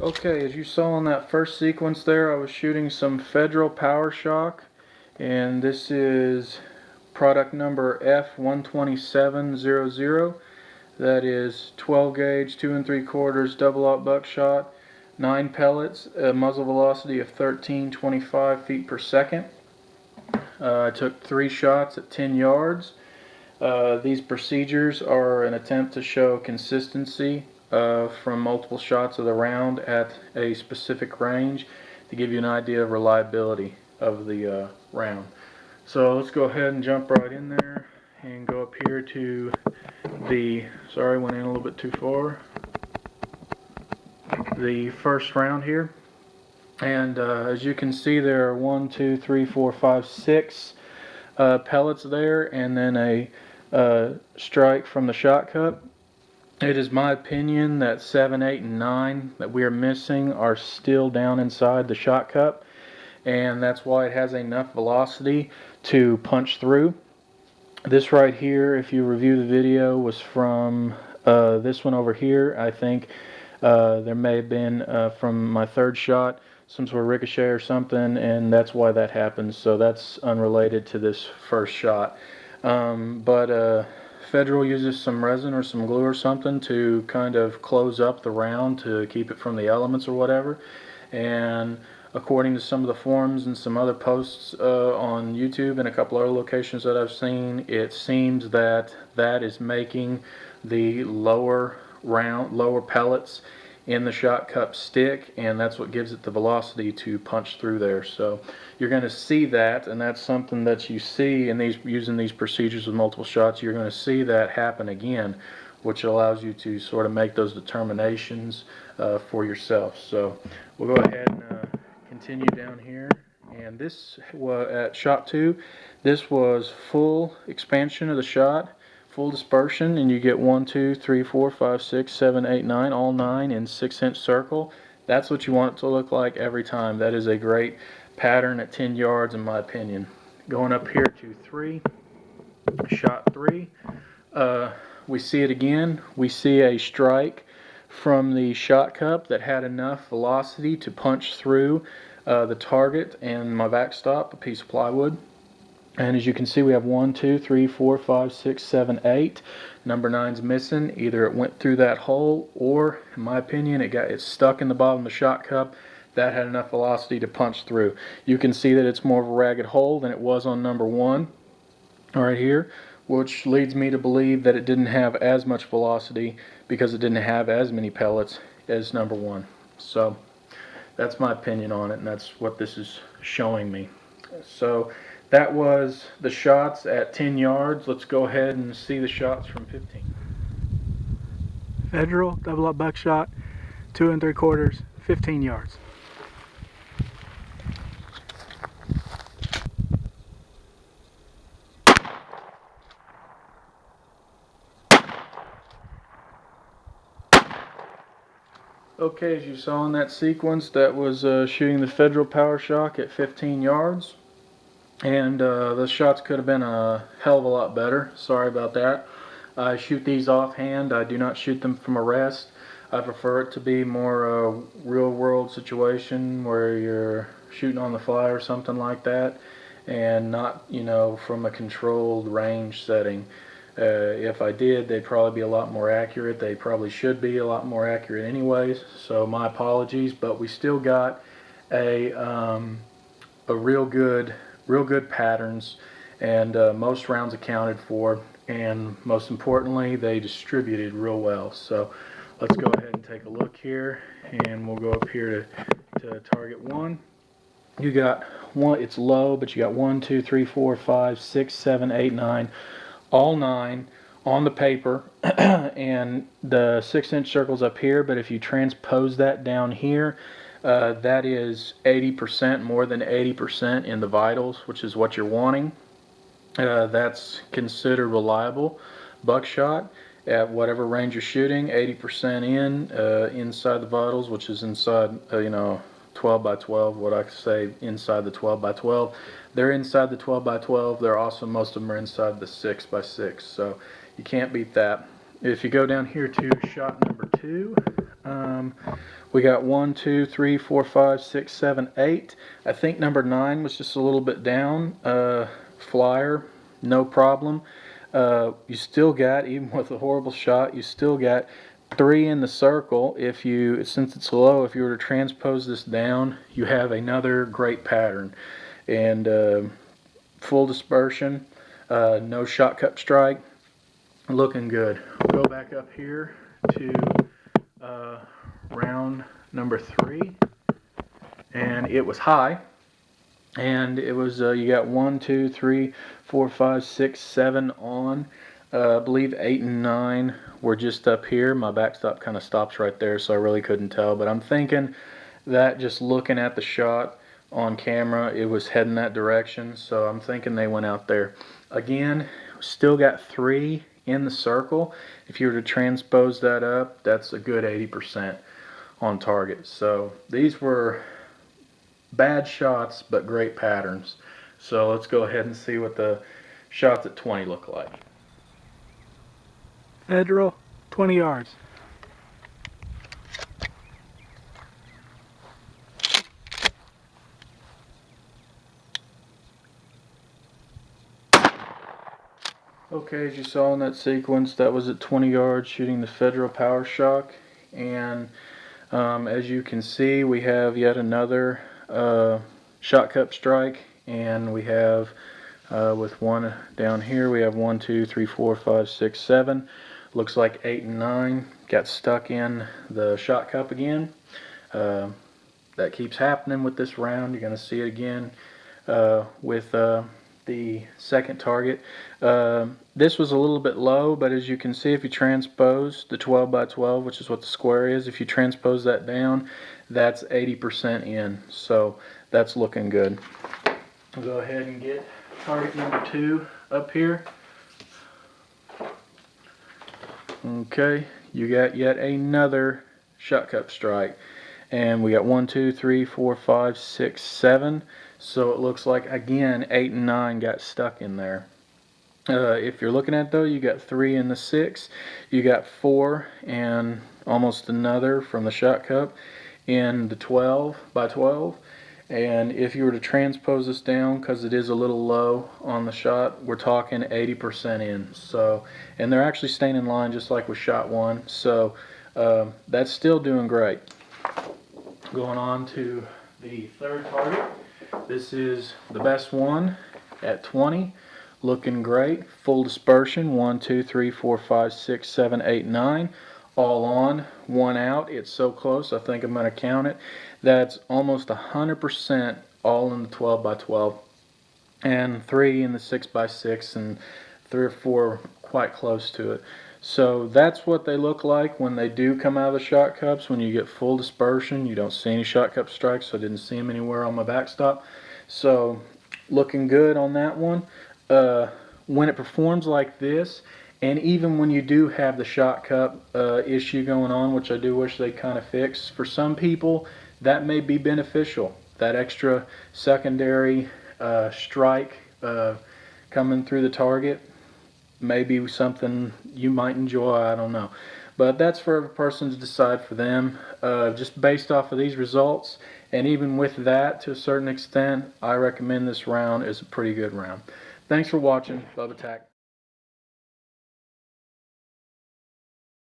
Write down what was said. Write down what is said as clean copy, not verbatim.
Okay, as you saw in that first sequence there, I was shooting some Federal Power-Shok, and this is product number F12700. That is 12 gauge, 2 3/4 double-aught buckshot, 9 pellets, a muzzle velocity of 13.25 feet per second. I took 3 shots at 10 yards. These procedures are an attempt to show consistency from multiple shots of the round at a specific range to give you an idea of reliability of the round. So let's go ahead and jump right in there and go up here to sorry, went in a little bit too far, the first round here. And as you can see, there are 1, 2, 3, 4, 5, 6 pellets there, and then a strike from the shot cup. It is my opinion that 7, 8, and 9 that we are missing are still down inside the shot cup, and that's why it has enough velocity to punch through. This right here, if you review the video, was from this one over here. I think there may have been from my third shot some sort of ricochet or something, and that's why that happens. So that's unrelated to this first shot. But Federal uses some resin or some glue or something to kind of close up the round to keep it from the elements or whatever. And according to some of the forums and some other posts on YouTube and a couple other locations that I've seen, it seems that that is making the lower pellets in the shot cup stick, and that's what gives it the velocity to punch through there. So you're going to see that, and that's something that you see in these, using these procedures with multiple shots. You're going to see that happen again, which allows you to sort of make those determinations for yourself. So we'll go ahead and continue down here. And this was at shot 2. This was full expansion of the shot, full dispersion, and you get 1, 2, 3, 4, 5, 6, 7, 8, 9, all 9 in 6-inch circle. That's what you want it to look like every time. That is a great pattern at 10 yards in my opinion. Going up here to 3, shot 3, we see it again. We see a strike from the shot cup that had enough velocity to punch through the target and my backstop, a piece of plywood. And as you can see, we have 1, 2, 3, 4, 5, 6, 7, 8. Number 9's missing. Either it went through that hole, or in my opinion, it's stuck in the bottom of the shot cup. That had enough velocity to punch through. You can see that it's more of a ragged hole than it was on number 1 right here, which leads me to believe that it didn't have as much velocity because it didn't have as many pellets as number 1. So that's my opinion on it, and that's what this is showing me. So that was the shots at 10 yards. Let's go ahead and see the shots from 15. Federal double-aught buckshot, 2 3/4, 15 yards. Okay, as you saw in that sequence, that was shooting the Federal Power-Shok at 15 yards. And the shots could have been a hell of a lot better. Sorry about that. I shoot these offhand. I do not shoot them from a rest. I prefer it to be more a real world situation where you're shooting on the fly or something like that, and not, you know, from a controlled range setting. If I did, they'd probably be a lot more accurate. They probably should be a lot more accurate anyways, so my apologies. But we still got a real good patterns, and most rounds accounted for, and most importantly, they distributed real well. So let's go ahead and take a look here, and we'll go up here to target 1. You got one, it's low, but you got 1, 2, 3, 4, 5, 6, 7, 8, 9, all 9 on the paper, and the 6-inch circles up here. But if you transpose that down here, that is 80%, more than 80% in the vitals, which is what you're wanting. That's considered reliable buckshot at whatever range you're shooting. 80% inside the vitals, which is inside, 12 by 12. What I say, inside the 12 by 12. They're inside the 12 by 12. They're also, most of them are inside the 6 by 6. So you can't beat that. If you go down here to shot number 2, We got 1, 2, 3, 4, 5, 6, 7, 8. I think number 9 was just a little bit down. Flyer, no problem. You still got, even with a horrible shot, you still got 3 in the circle. Since it's low, if you were to transpose this down, you have another great pattern. And full dispersion, no shot cup strike, looking good. We'll go back up here to round number 3, and it was high, and it was you got 1, 2, 3, 4, 5, 6, 7 on. I believe 8 and 9 were just up here. My backstop kind of stops right there, so I really couldn't tell, but I'm thinking that just looking at the shot on camera, it was heading that direction, so I'm thinking they went out there. Again, still got 3 in the circle. If you were to transpose that up, that's a good 80% on target. So these were bad shots, but great patterns. So let's go ahead and see what the shots at 20 look like. Federal, 20 yards. Okay, as you saw in that sequence, that was at 20 yards shooting the Federal Power-Shok, and as you can see, we have yet another shot cup strike, and we have with one down here, we have 1, 2, 3, 4, 5, 6, 7. Looks like 8 and 9 got stuck in the shot cup again. That keeps happening with this round. You're going to see it again with the second target. This was a little bit low, but as you can see, if you transpose the 12 by 12, which is what the square is, if you transpose that down, that's 80% in. So that's looking good. We'll go ahead and get target number 2 up here. Okay, you got yet another shot cup strike, and we got 1, 2, 3, 4, 5, 6, 7. So it looks like again 8 and 9 got stuck in there. If you're looking at though, you got 3 in the 6, you got 4 and almost another from the shot cup in the 12 by 12. And if you were to transpose this down, because it is a little low on the shot, we're talking 80% in. So, and they're actually staying in line just like with shot 1. So that's still doing great. Going on to the third target. This is the best one at 20. Looking great. Full dispersion. 1, 2, 3, 4, 5, 6, 7, 8, 9. All on, 1 out. It's so close, I think I'm going to count it. That's almost 100% all in the 12 by 12. And 3 in the 6 by 6, and 3 or 4 quite close to it. So that's what they look like when they do come out of the shot cups. When you get full dispersion, you don't see any shot cup strikes, so I didn't see them anywhere on my backstop. So looking good on that one. When it performs like this, and even when you do have the shot cup issue going on, which I do wish they kind of fix, for some people that may be beneficial. That extra secondary strike coming through the target may be something you might enjoy, I don't know. But that's for every person to decide for them. Just based off of these results, and even with that to a certain extent, I recommend this round as a pretty good round. Thanks for watching. Bubba Tack.